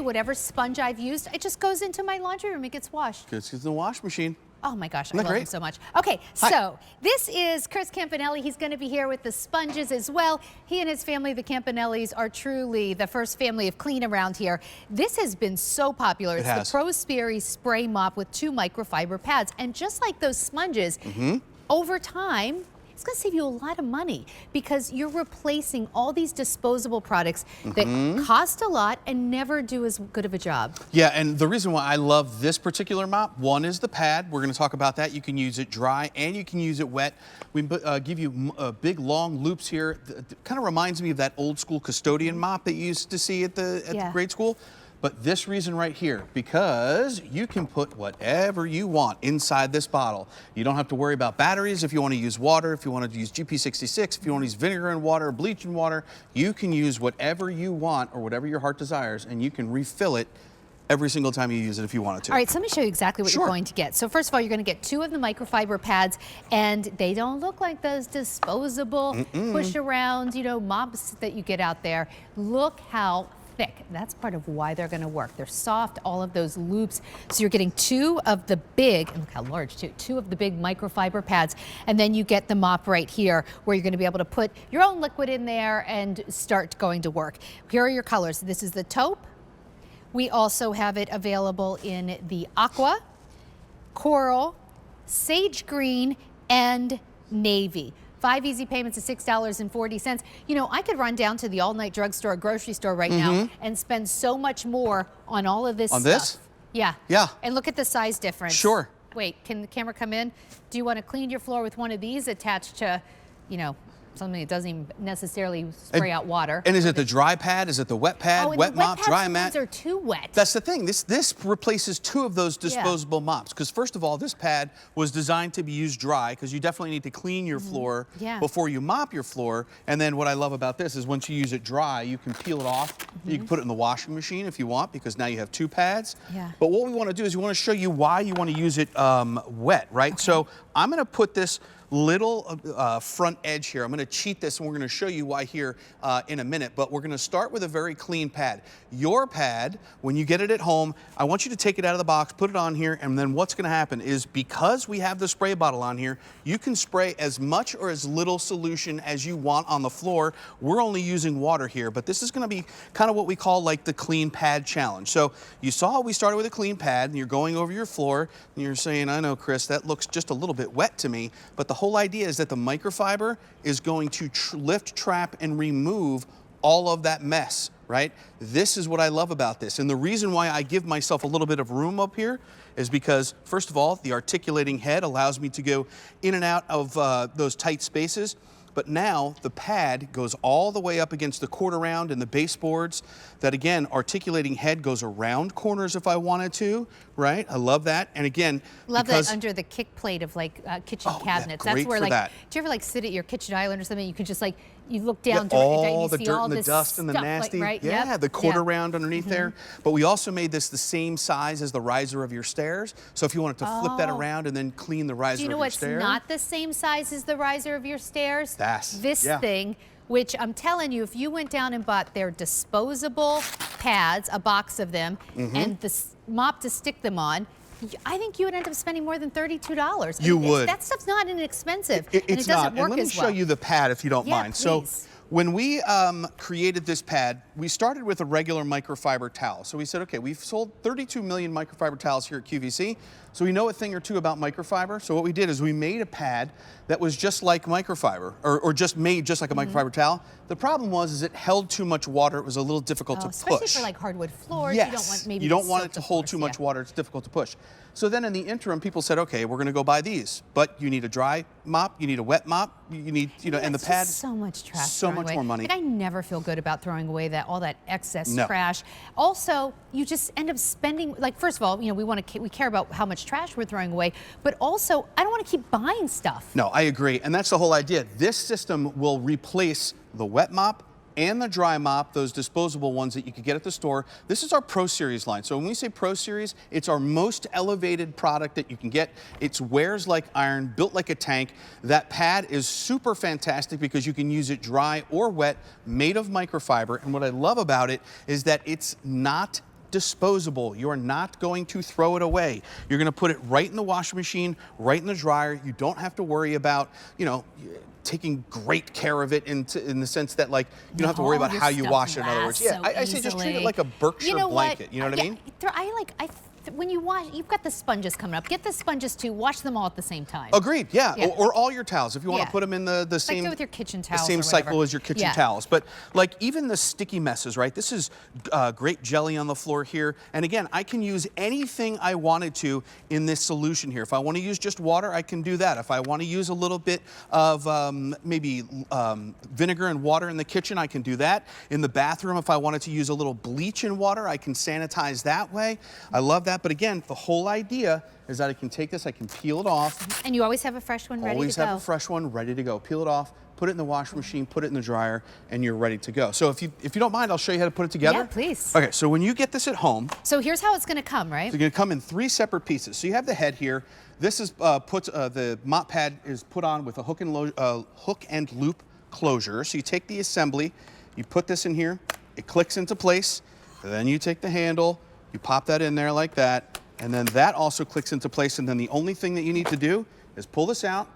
whatever sponge I've used, it just goes into my laundry room. It gets washed. It's in the wash machine. Oh my gosh, I Isn't that love him great? so much. Okay, Hi. so this is Chris Campanelli. He's going to be here with the sponges as well. He and his family, the Campanellis, are truly the first family of clean around here. This has been so popular. It's the ProSeries spray mop with 2 microfiber pads. And just like those sponges, over time, it's going to save you a lot of money because you're replacing all these disposable products that cost a lot and never do as good of a job. Yeah, and the reason why I love this particular mop, one is the pad. We're going to talk about that. You can use it dry and you can use it wet. We give you big long loops here. It kind of reminds me of that old school custodian mop that you used to see at the grade school. But this reason right here, because you can put whatever you want inside this bottle. You don't have to worry about batteries if you want to use water, if you want to use GP66, if you want to use vinegar and water, bleach and water. You can use whatever you want or whatever your heart desires, and you can refill it every single time you use it if you wanted to. All right, so let me show you exactly what you're going to get. So first of all, you're going to get 2 of the microfiber pads, and they don't look like those disposable push around, you know, mops that you get out there. Look how thick. That's part of why they're going to work. They're soft, all of those loops. So you're getting 2 of the big, and look how large too, 2 of the big microfiber pads, and then you get the mop right here where you're going to be able to put your own liquid in there and start going to work. Here are your colors. This is the taupe. We also have it available in the aqua, coral, sage green, and navy. 5 easy payments of $6.40. You know, I could run down to the all-night drugstore, grocery store right now and spend so much more on all of this stuff. On this? Yeah. Yeah. And look at the size difference. Sure. Wait, can the camera come in? Do you want to clean your floor with one of these attached to, you know, something that doesn't even necessarily spray out water? And is it the dry pad? Is it the wet pad? Oh, wet mop, dry mat? These are too wet. That's the thing. This replaces 2 of those disposable mops. Because first of all, this pad was designed to be used dry because you definitely need to clean your floor before you mop your floor. And then what I love about this is once you use it dry, you can peel it off. You can put it in the washing machine if you want because now you have 2 pads. But what we want to do is we want to show you why you want to use it wet, right? So I'm going to put this little front edge here. I'm going to cheat this and we're going to show you why here in a minute, but we're going to start with a very clean pad. Your pad, when you get it at home, I want you to take it out of the box, put it on here, and then what's going to happen is because we have the spray bottle on here, you can spray as much or as little solution as you want on the floor. We're only using water here, but this is going to be kind of what we call like the clean pad challenge. So you saw we started with a clean pad and you're going over your floor and you're saying, I know, Chris, that looks just a little bit wet to me, but the whole idea is that the microfiber is going to lift, trap, and remove all of that mess, right? This is what I love about this. And the reason why I give myself a little bit of room up here is because, first of all, the articulating head allows me to go in and out of those tight spaces. But now the pad goes all the way up against the quarter round and the baseboards. That again, articulating head goes around corners if I wanted to, right? I love that. And again, love that under the kick plate of like kitchen cabinets. That's where like, do you ever like sit at your kitchen island or something? You could just like, you look down all the see dirt all and the this dust and the nasty, like, the quarter round underneath there. But we also made this the same size as the riser of your stairs. So if you wanted to flip that around and then clean the riser of your stairs. Do you know what's not the same size as the riser of your stairs? This thing, which I'm telling you, if you went down and bought their disposable pads, a box of them, and the mop to stick them on, I think you would end up spending more than $32. You would. That stuff's not inexpensive. It's not. And let me show you the pad if you don't mind. Please. So when we created this pad, we started with a regular microfiber towel. So we said, okay, we've sold 32 million microfiber towels here at QVC. So we know a thing or two about microfiber. So what we did is we made a pad that was just like microfiber, or just made just like a microfiber towel. The problem was it held too much water. It was a little difficult to push. Especially for like hardwood floors. Yes. You don't want it to hold too much water. It's difficult to push. So then in the interim, people said, okay, we're going to go buy these. But you need a dry mop, you need a wet mop, you need, and the pad. So much trash. So much more money. And I never feel good about throwing away all that excess trash. Also, you just end up spending, like, first of all, we care about how much trash we're throwing away, but also I don't want to keep buying stuff. No, I agree. And that's the whole idea. This system will replace the wet mop and the dry mop, those disposable ones that you could get at the store. This is our Pro Series line. So when we say Pro Series, it's our most elevated product that you can get. It wears like iron, built like a tank. That pad is super fantastic because you can use it dry or wet, made of microfiber. And what I love about it is that it's not disposable. You are not going to throw it away. You're going to put it right in the washing machine, right in the dryer. You don't have to worry about, you know, taking great care of it in the sense that, like, you don't have to worry about how you wash it, in other words. Yeah, so I say just treat it like a Berkshire blanket. You know what I mean? When you wash, you've got the sponges coming up. Get the sponges too. Wash them all at the same time. Agreed. Yeah. Or all your towels if you want to put them in the same. Like with your kitchen towels. The same cycle as your kitchen towels. But like even the sticky messes, right? This is great jelly on the floor here. And again, I can use anything I wanted to in this solution here. If I want to use just water, I can do that. If I want to use a little bit of maybe vinegar and water in the kitchen, I can do that. In the bathroom, if I wanted to use a little bleach in water, I can sanitize that way. I love that. But again, the whole idea is that I can take this, I can peel it off. And you always have a fresh one ready to go. Always have a fresh one ready to go. Peel it off, put it in the washing machine, put it in the dryer, and you're ready to go. So if you don't mind, I'll show you how to put it together. Yeah, please. Okay, so when you get this at home. So here's how it's going to come, right? It's going to come in 3 separate pieces. So you have the head here. This is the mop pad is put on with a hook and loop closure. So you take the assembly, you put this in here, it clicks into place, then you take the handle, you pop that in there like that, and then that also clicks into place, and then the only thing that you need to do is pull this out,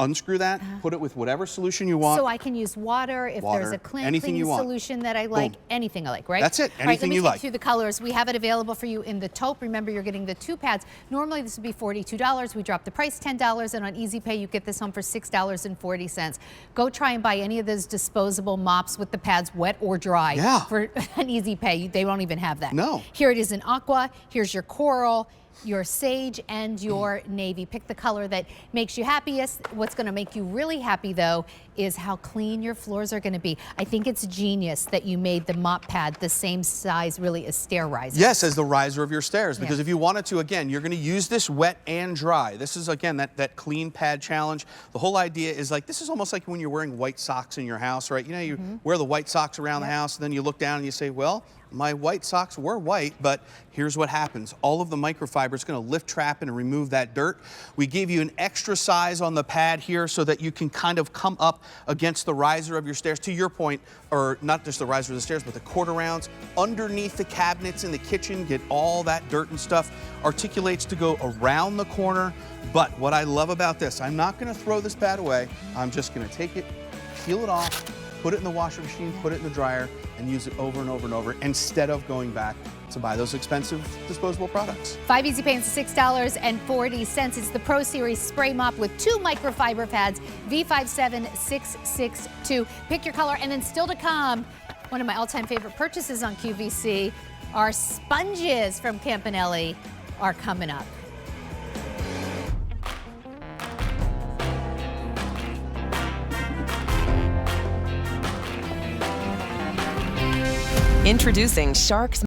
unscrew that, put it with whatever solution you want. So I can use water if there's a cleaning solution that I like, anything I like, right? That's it, anything you like. All right, let me take through the colors. We have it available for you in the taupe. Remember, you're getting the 2 pads. Normally, this would be $42. We dropped the price $10, and on Easy Pay, you get this home for $6.40. Go try and buy any of those disposable mops with the pads, wet or dry, for an Easy Pay. They won't even have that. No. Here it is in aqua. Here's your coral, your sage, and your navy. Pick the color that makes you happiest. What's going to make you really happy, though, is how clean your floors are going to be. I think it's genius that you made the mop pad the same size, really, as stair risers. Yes, as the riser of your stairs, because if you wanted to, again, you're going to use this wet and dry. This is, again, that clean pad challenge. The whole idea is like, this is almost like when you're wearing white socks in your house, right? You know, you wear the white socks around the house, and then you look down and you say, well, my white socks were white, but here's what happens. All of the microfiber is going to lift, trap, and remove that dirt. We gave you an extra size on the pad here so that you can kind of come up against the riser of your stairs. To your point, or not just the riser of the stairs, but the quarter rounds underneath the cabinets in the kitchen, get all that dirt and stuff. Articulates to go around the corner. But what I love about this, I'm not going to throw this pad away. I'm just going to take it, peel it off, put it in the washing machine, put it in the dryer, and use it over and over and over instead of going back to buy those expensive disposable products. 5 Easy Payments, $6.40. It's the Pro Series spray mop with 2 microfiber pads, V57662. Pick your color, and then still to come, one of my all-time favorite purchases on QVC, our sponges from Campanelli are coming up. Introducing Shark's